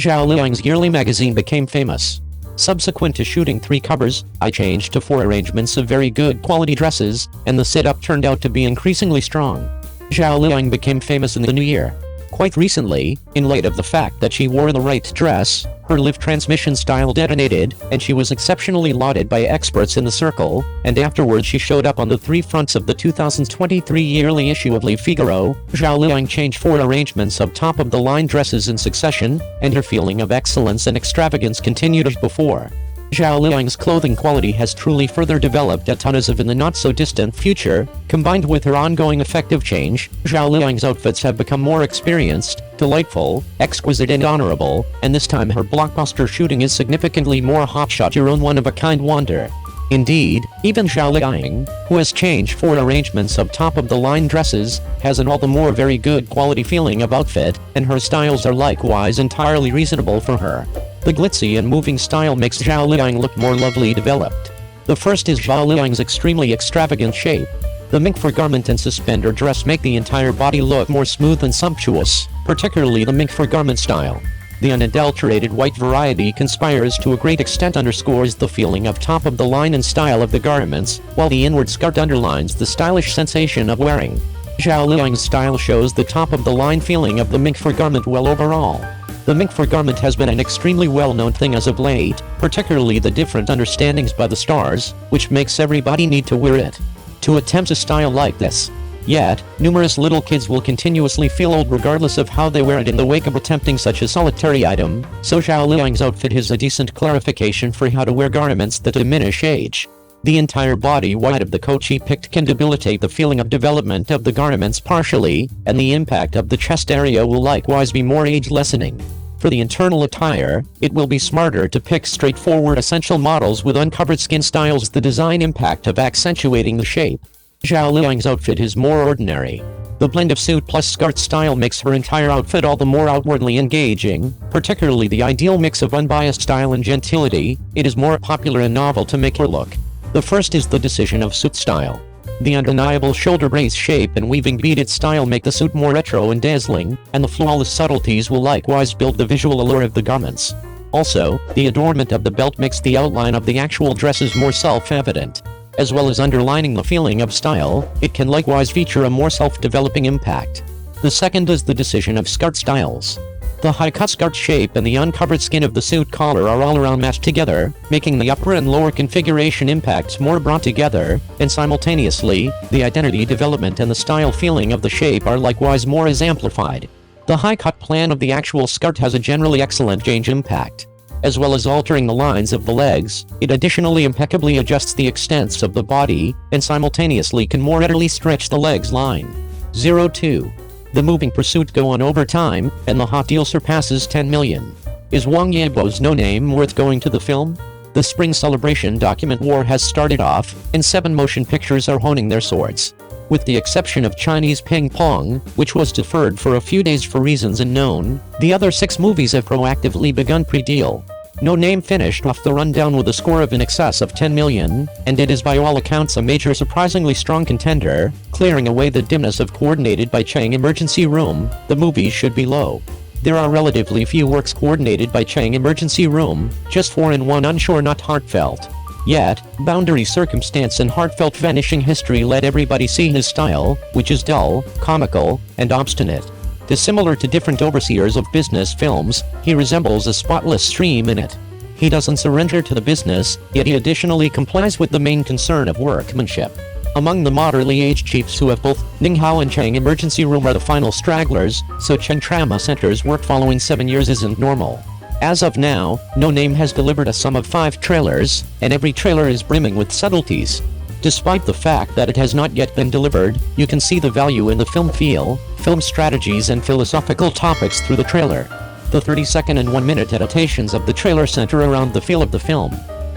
Zhao Liying's yearly magazine became famous. Subsequent to shooting 3 covers, I changed to 4 arrangements of very good quality dresses, and the setup turned out to be increasingly strong. Zhao Liying became famous in the new year. Quite recently, in light of the fact that she wore the right dress, her live transmission style detonated, and she was exceptionally lauded by experts in the circle, and afterwards she showed up on the 3 fronts of the 2023 yearly issue of Le Figaro. Zhao Liying changed 4 arrangements of top-of-the-line dresses in succession, and her feeling of excellence and extravagance continued as before. Zhao Liying's clothing quality has truly further developed at as of in the not-so-distant future. Combined with her ongoing effective change, Zhao Liying's outfits have become more experienced, delightful, exquisite and honorable, and this time her blockbuster shooting is significantly more hotshot, your own one-of-a-kind wonder. Indeed, even Zhao Liying, who has changed 4 arrangements of top-of-the-line dresses, has an all the more very good quality feeling of outfit, and her styles are likewise entirely reasonable for her. The glitzy and moving style makes Zhao Liying look more lovely developed. The first is Zhao Liying's extremely extravagant shape. The mink fur garment and suspender dress make the entire body look more smooth and sumptuous, particularly the mink fur garment style. The unadulterated white variety conspires to a great extent, underscores the feeling of top-of-the-line and style of the garments, while the inward skirt underlines the stylish sensation of wearing. Zhao Liying's style shows the top-of-the-line feeling of the mink fur garment well overall. The mink fur garment has been an extremely well-known thing as of late, particularly the different understandings by the stars, which makes everybody need to wear it. To attempt a style like this. Yet, numerous little kids will continuously feel old regardless of how they wear it in the wake of attempting such a solitary item, so Zhao Liying's outfit is a decent clarification for how to wear garments that diminish age. The entire body wide of the coat she picked can debilitate the feeling of development of the garments partially, and the impact of the chest area will likewise be more age-lessening. For the internal attire, it will be smarter to pick straightforward essential models with uncovered skin styles, the design impact of accentuating the shape. Zhao Liying's outfit is more ordinary. The blend of suit plus skirt style makes her entire outfit all the more outwardly engaging, particularly the ideal mix of unbiased style and gentility. It is more popular and novel to make her look. The first is the decision of suit style. The undeniable shoulder brace shape and weaving beaded style make the suit more retro and dazzling, and the flawless subtleties will likewise build the visual allure of the garments. Also, the adornment of the belt makes the outline of the actual dresses more self-evident. As well as underlining the feeling of style, it can likewise feature a more self-developing impact. The second is the decision of skirt styles. The high-cut skirt shape and the uncovered skin of the suit collar are all around matched together, making the upper and lower configuration impacts more brought together, and simultaneously, the identity development and the style feeling of the shape are likewise more as amplified. The high-cut plan of the actual skirt has a generally excellent change impact. As well as altering the lines of the legs, it additionally impeccably adjusts the extents of the body, and simultaneously can more readily stretch the legs line. 02. The moving pursuit go on over time, and the hot deal surpasses 10 million. Is Wang Yibo's No Name worth going to the film? The spring celebration document war has started off, and 7 motion pictures are honing their swords. With the exception of Chinese Ping Pong, which was deferred for a few days for reasons unknown, the other 6 movies have proactively begun pre-deal. No Name finished off the rundown with a score of in excess of 10 million, and it is by all accounts a major surprisingly strong contender, clearing away the dimness of Coordinated by Chang Emergency Room. The movies should be low. There are relatively few works coordinated by Chang Emergency Room, just 4 and 1 unsure not heartfelt. Yet, Boundary Circumstance and Heartfelt Vanishing History let everybody see his style, which is dull, comical, and obstinate. Dissimilar to different overseers of business films, he resembles a spotless stream in it. He doesn't surrender to the business, yet he additionally complies with the main concern of workmanship. Among the moderately aged chiefs who have both Ninghao and Chang Emergency Room are the final stragglers, so Cheng Trauma Center's work following 7 years isn't normal. As of now, No Name has delivered a sum of 5 trailers, and every trailer is brimming with subtleties. Despite the fact that it has not yet been delivered, you can see the value in the film feel, film strategies and philosophical topics through the trailer. The 30-second and 1-minute adaptations of the trailer center around the feel of the film.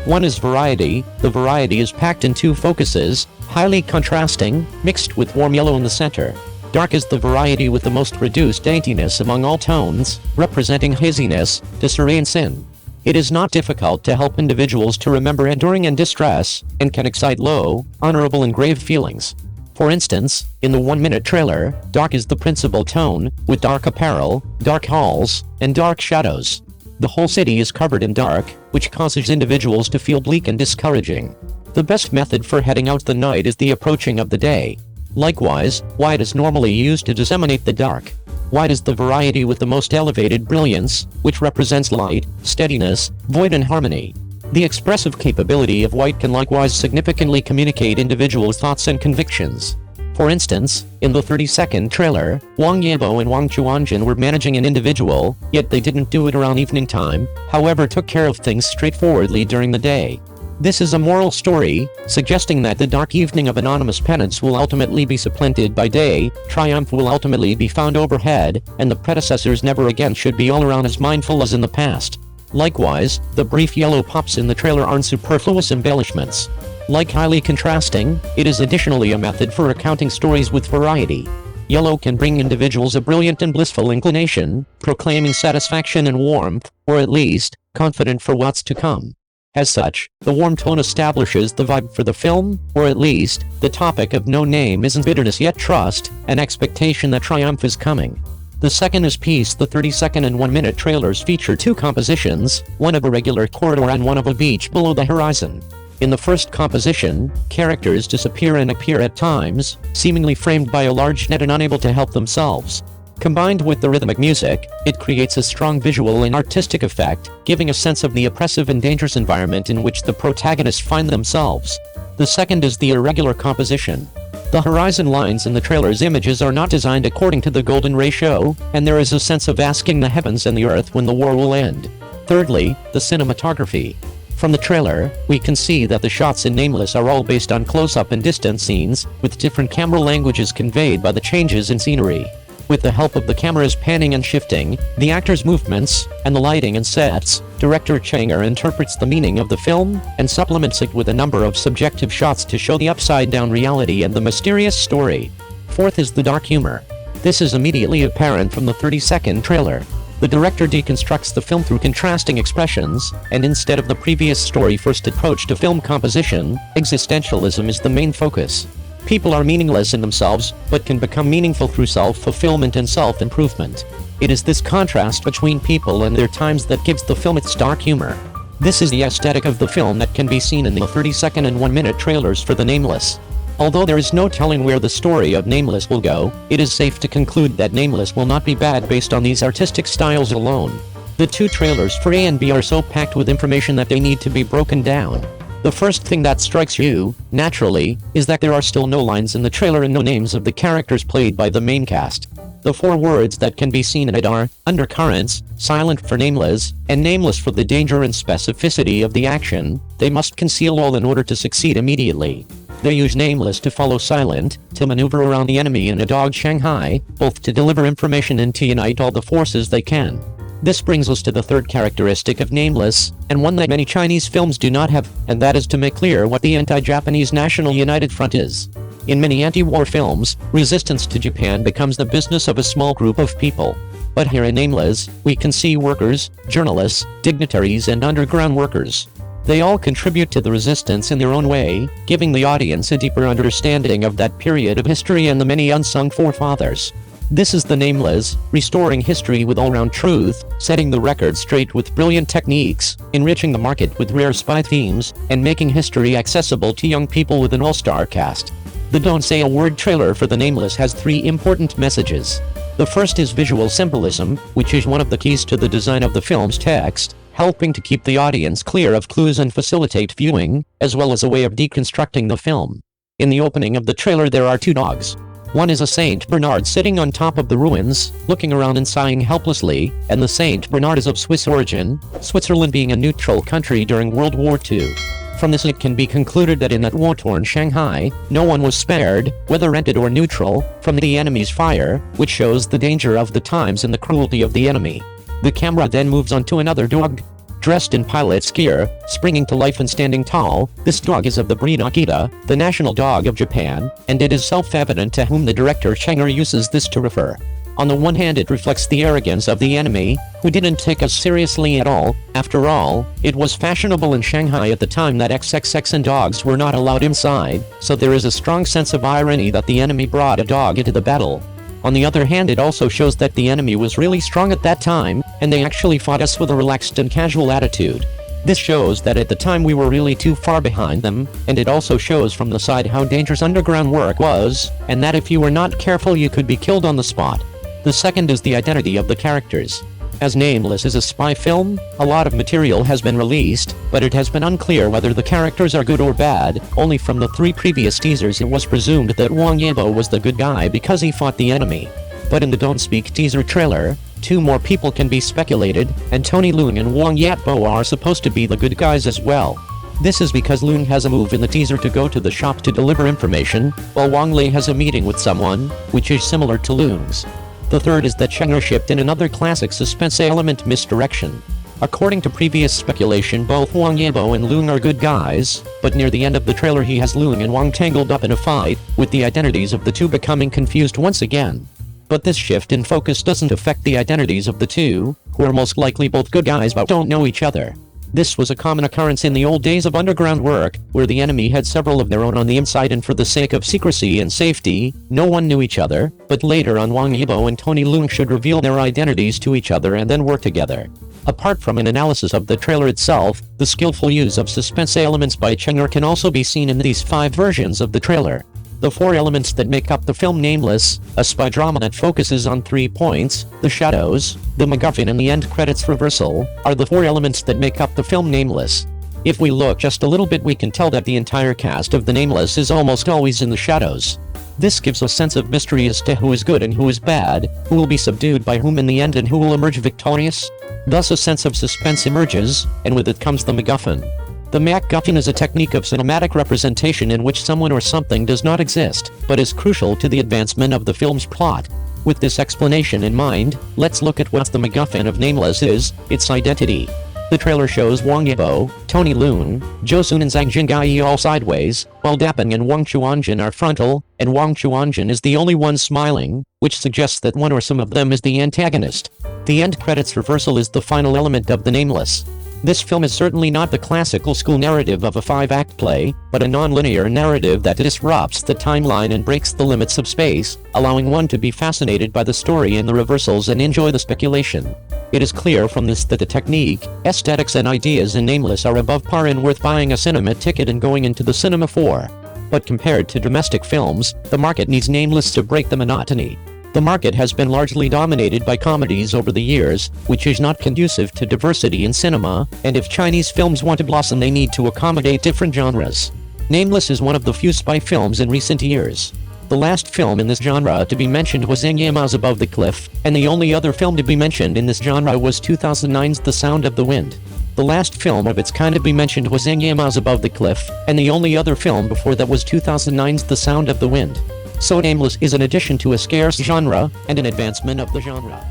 One is variety. The variety is packed in 2 focuses, highly contrasting, mixed with warm yellow in the center. Dark is the variety with the most reduced daintiness among all tones, representing haziness, disarray and sin. It is not difficult to help individuals to remember enduring and distress, and can excite low, honorable and grave feelings. For instance, in the 1-minute trailer, dark is the principal tone, with dark apparel, dark halls, and dark shadows. The whole city is covered in dark, which causes individuals to feel bleak and discouraging. The best method for heading out the night is the approaching of the day. Likewise, white is normally used to disseminate the dark. White is the variety with the most elevated brilliance, which represents light, steadiness, void and harmony. The expressive capability of white can likewise significantly communicate individuals' thoughts and convictions. For instance, in the 30-second trailer, Wang Yibo and Wang Chuanjin were managing an individual, yet they didn't do it around evening time, however took care of things straightforwardly during the day. This is a moral story, suggesting that the dark evening of anonymous penance will ultimately be supplanted by day, triumph will ultimately be found overhead, and the predecessors never again should be all around as mindful as in the past. Likewise, the brief yellow pops in the trailer aren't superfluous embellishments. Like highly contrasting, it is additionally a method for recounting stories with variety. Yellow can bring individuals a brilliant and blissful inclination, proclaiming satisfaction and warmth, or at least, confident for what's to come. As such, the warm tone establishes the vibe for the film, or at least, the topic of no name isn't bitterness yet trust, an expectation that triumph is coming. The second is peace. The 30-second and 1-minute trailers feature two compositions, one of a regular corridor and one of a beach below the horizon. In the first composition, characters disappear and appear at times, seemingly framed by a large net and unable to help themselves. Combined with the rhythmic music, it creates a strong visual and artistic effect, giving a sense of the oppressive and dangerous environment in which the protagonists find themselves. The second is the irregular composition. The horizon lines in the trailer's images are not designed according to the golden ratio, and there is a sense of asking the heavens and the earth when the war will end. Thirdly, the cinematography. From the trailer, we can see that the shots in Nameless are all based on close-up and distance scenes, with different camera languages conveyed by the changes in scenery. With the help of the camera's panning and shifting, the actors' movements, and the lighting and sets, director Changer interprets the meaning of the film, and supplements it with a number of subjective shots to show the upside-down reality and the mysterious story. Fourth is the dark humor. This is immediately apparent from the 30-second trailer. The director deconstructs the film through contrasting expressions, and instead of the previous story-first approach to film composition, existentialism is the main focus. People are meaningless in themselves, but can become meaningful through self-fulfillment and self-improvement. It is this contrast between people and their times that gives the film its dark humor. This is the aesthetic of the film that can be seen in the 30-second and 1-minute trailers for the Nameless. Although there is no telling where the story of Nameless will go, it is safe to conclude that Nameless will not be bad based on these artistic styles alone. The two trailers for A and B are so packed with information that they need to be broken down. The first thing that strikes you, naturally, is that there are still no lines in the trailer and no names of the characters played by the main cast. The four words that can be seen in it are, undercurrents, silent for nameless, and nameless for the danger and specificity of the action. They must conceal all in order to succeed immediately. They use nameless to follow silent, to maneuver around the enemy in a dog Shanghai, both to deliver information and to unite all the forces they can. This brings us to the third characteristic of Nameless, and one that many Chinese films do not have, and that is to make clear what the anti-Japanese National United Front is. In many anti-war films, resistance to Japan becomes the business of a small group of people. But here in Nameless, we can see workers, journalists, dignitaries and underground workers. They all contribute to the resistance in their own way, giving the audience a deeper understanding of that period of history and the many unsung forefathers. This is the Nameless, restoring history with all-round truth, setting the record straight with brilliant techniques, enriching the market with rare spy themes, and making history accessible to young people with an all-star cast. The Don't Say a Word trailer for the Nameless has three important messages. The first is visual symbolism, which is one of the keys to the design of the film's text, helping to keep the audience clear of clues and facilitate viewing, as well as a way of deconstructing the film. In the opening of the trailer there are two dogs. One is a Saint Bernard sitting on top of the ruins, looking around and sighing helplessly, and the Saint Bernard is of Swiss origin, Switzerland being a neutral country during World War II. From this it can be concluded that in that war-torn Shanghai, no one was spared, whether rented or neutral, from the enemy's fire, which shows the danger of the times and the cruelty of the enemy. The camera then moves on to another dog. Dressed in pilot's gear, springing to life and standing tall, this dog is of the breed Akita, the national dog of Japan, and it is self-evident to whom the director Changer uses this to refer. On the one hand it reflects the arrogance of the enemy, who didn't take us seriously at all. After all, it was fashionable in Shanghai at the time that XXX and dogs were not allowed inside, so there is a strong sense of irony that the enemy brought a dog into the battle. On the other hand, it also shows that the enemy was really strong at that time, and they actually fought us with a relaxed and casual attitude. This shows that at the time we were really too far behind them, and it also shows from the side how dangerous underground work was, and that if you were not careful you could be killed on the spot. The second is the identity of the characters. As Nameless is a spy film, a lot of material has been released, but it has been unclear whether the characters are good or bad. Only from the 3 previous teasers it was presumed that Wang Yibo was the good guy because he fought the enemy. But in the Don't Speak teaser trailer, 2 more people can be speculated, and Tony Leung and Wang Yibo are supposed to be the good guys as well. This is because Leung has a move in the teaser to go to the shop to deliver information, while Wang Li has a meeting with someone, which is similar to Leung's. The third is that Cheng are shipped in another classic suspense element, misdirection. According to previous speculation, both Wang Yibo and Leung are good guys, but near the end of the trailer he has Leung and Wang tangled up in a fight, with the identities of the 2 becoming confused once again. But this shift in focus doesn't affect the identities of the 2, who are most likely both good guys but don't know each other. This was a common occurrence in the old days of underground work, where the enemy had several of their own on the inside and for the sake of secrecy and safety, no one knew each other, but later on Wang Yibo and Tony Leung should reveal their identities to each other and then work together. Apart from an analysis of the trailer itself, the skillful use of suspense elements by Cheng can also be seen in these 5 versions of the trailer. The 4 elements that make up the film Nameless, a spy drama that focuses on 3 points, the shadows, the MacGuffin and the end credits reversal, are the 4 elements that make up the film Nameless. If we look just a little bit we can tell that the entire cast of the Nameless is almost always in the shadows. This gives a sense of mystery as to who is good and who is bad, who will be subdued by whom in the end and who will emerge victorious. Thus a sense of suspense emerges, and with it comes the MacGuffin. The MacGuffin is a technique of cinematic representation in which someone or something does not exist, but is crucial to the advancement of the film's plot. With this explanation in mind, let's look at what the MacGuffin of Nameless is, its identity. The trailer shows Wang Yibo, Tony Leung, Zhou Sun and Zhang Jingyi all sideways, while Dapeng and Wang Chuanjin are frontal, and Wang Chuanjin is the only one smiling, which suggests that one or some of them is the antagonist. The end credits reversal is the final element of the Nameless. This film is certainly not the classical school narrative of a 5-act play, but a non-linear narrative that disrupts the timeline and breaks the limits of space, allowing one to be fascinated by the story and the reversals and enjoy the speculation. It is clear from this that the technique, aesthetics and ideas in Nameless are above par and worth buying a cinema ticket and going into the cinema for. But compared to domestic films, the market needs Nameless to break the monotony. The market has been largely dominated by comedies over the years, which is not conducive to diversity in cinema, and if Chinese films want to blossom they need to accommodate different genres. Nameless is one of the few spy films in recent years. The last film in this genre to be mentioned was Wang Yibo's Above the Cliff, and the only other film to be mentioned in this genre was 2009's The Sound of the Wind. The last film of its kind to be mentioned was Wang Yibo's Above the Cliff, and the only other film before that was 2009's The Sound of the Wind. So Nameless is an addition to a scarce genre, and an advancement of the genre.